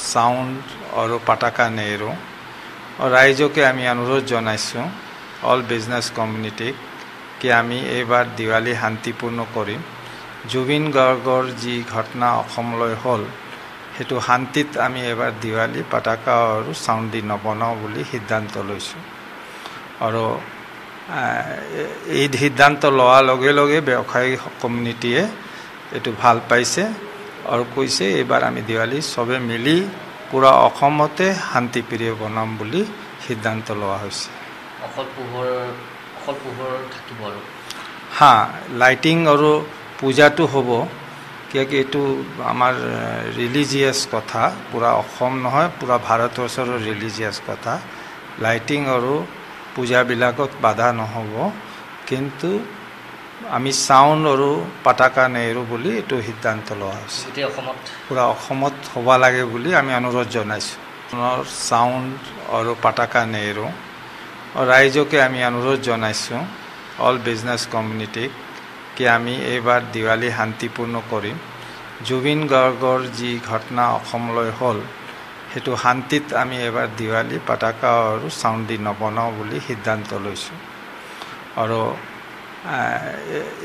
sound আৰু পাতাকা নেৰো ৰাইজকে আমি অনুৰোধ জনাইছোঁ অল বিজনেছ কমিউনিটিক কি আমি এইবাৰ দিৱালী শান্তিপূৰ্ণ কৰিম জুবিন গাৰ্গৰ যি ঘটনা অসমলৈ হ'ল সেইটো শান্তিত আমি এইবাৰ দিৱালী পাতাকা আৰু সাউন্ড দি নবনাওঁ বুলি সিদ্ধান্ত লৈছোঁ আৰু এই সিদ্ধান্ত লোৱাৰ লগে লগে ব্যৱসায়িক কমিউনিটিয়ে এইটো ভাল পাইছে আৰু কৈছে এইবাৰ আমি দিৱালী সবে মিলি পুৰা অসমতে শান্তিপ্ৰিয় বনাম বুলি সিদ্ধান্ত লোৱা হৈছে অকল পোহৰ থাকিব আৰু লাইটিং আৰু পূজাটো হ'ব কিয়কি এইটো আমাৰ ৰিলিজিয়াছ কথা পুৰা অসম নহয় পুৰা ভাৰতবৰ্ষৰ ৰিলিজিয়াছ কথা লাইটিং আৰু পূজাবিলাকত বাধা নহ'ব কিন্তু আমি সাউন্ড আৰু পাতাকা নেৰো বুলি এইটো সিদ্ধান্ত লোৱা হৈছে পুৰা অসমত হ'ব লাগে বুলি আমি অনুৰোধ জনাইছোঁ সাউন্ড আৰু পাতাকা নেৰো ৰাইজকে আমি অনুৰোধ জনাইছোঁ অল বিজনেছ কমিউনিটিক কি আমি এইবাৰ দিৱালী শান্তিপূৰ্ণ কৰিম জুবিন গাৰ্গৰ যি ঘটনা অসমলৈ হ'ল সেইটো শান্তিত আমি এইবাৰ দিৱালী পাতাকা আৰু সাউন্ড দি নবনাওঁ বুলি সিদ্ধান্ত লৈছোঁ আৰু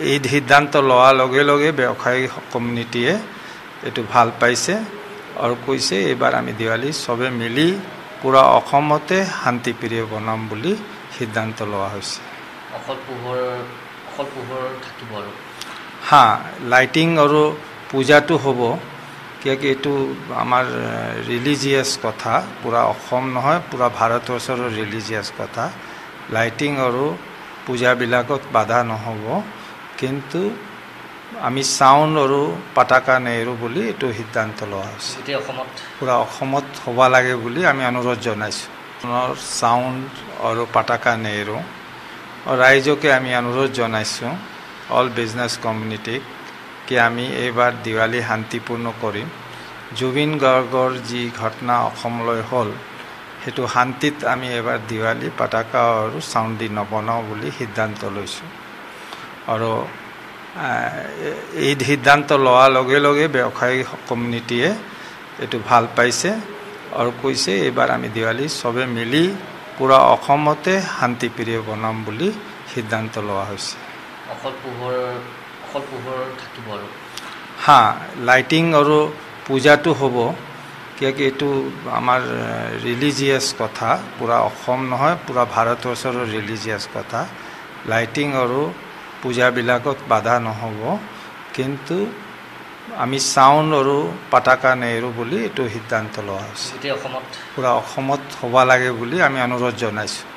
এই সিদ্ধান্ত লোৱাৰ লগে লগে ব্যৱসায়িক কমিউনিটিয়ে এইটো ভাল পাইছে আৰু কৈছে এইবাৰ আমি দিৱালী সবে মিলি পুৰা অসমতে শান্তিপ্ৰিয় বনাম বুলি সিদ্ধান্ত লোৱা হৈছে অকল পোহৰ থাকিব আৰু লাইটিং আৰু পূজাটো হ'ব কিয়কি এইটো আমাৰ ৰিলিজিয়াছ কথা পুৰা অসম নহয় পুৰা ভাৰতবৰ্ষৰ ৰিলিজিয়াছ কথা লাইটিং আৰু পূজাবিলাকত বাধা নহ'ব কিন্তু আমি সাউন্ড আৰু পাতাকা নেৰো বুলি এইটো সিদ্ধান্ত লোৱা হৈছে পুৰা অসমত হ'ব লাগে বুলি আমি অনুৰোধ জনাইছোঁ সাউন্ড আৰু পাতাকা নেৰো ৰাইজকে আমি অনুৰোধ জনাইছোঁ অল বিজনেছ কমিউনিটিক কি আমি এইবাৰ দিৱালী শান্তিপূৰ্ণ কৰিম জুবিন গাৰ্গৰ যি ঘটনা অসমলৈ হ'ল সেইটো শান্তিত আমি এইবাৰ দিৱালী পাতাকা আৰু সাউন্ড দি নবনাওঁ বুলি সিদ্ধান্ত লৈছোঁ আৰু এই সিদ্ধান্ত লোৱাৰ লগে লগে ব্যৱসায়িক কমিউনিটিয়ে এইটো ভাল পাইছে আৰু কৈছে এইবাৰ আমি দিৱালী সবে মিলি পুৰা অসমতে শান্তিপ্ৰিয় বনাম বুলি সিদ্ধান্ত লোৱা হৈছে অকল পোহৰ থাকিব আৰু লাইটিং আৰু পূজাটো হ'ব কিয়কি এইটো আমাৰ ৰিলিজিয়াছ কথা পুৰা অসম নহয় পুৰা ভাৰতবৰ্ষৰ ৰিলিজিয়াছ কথা লাইটিং আৰু পূজাবিলাকত বাধা নহ'ব কিন্তু আমি সাউন্ড আৰু পাতাকা নেৰো বুলি এইটো সিদ্ধান্ত লোৱা হৈছে পুৰা অসমত হ'ব লাগে বুলি আমি অনুৰোধ জনাইছোঁ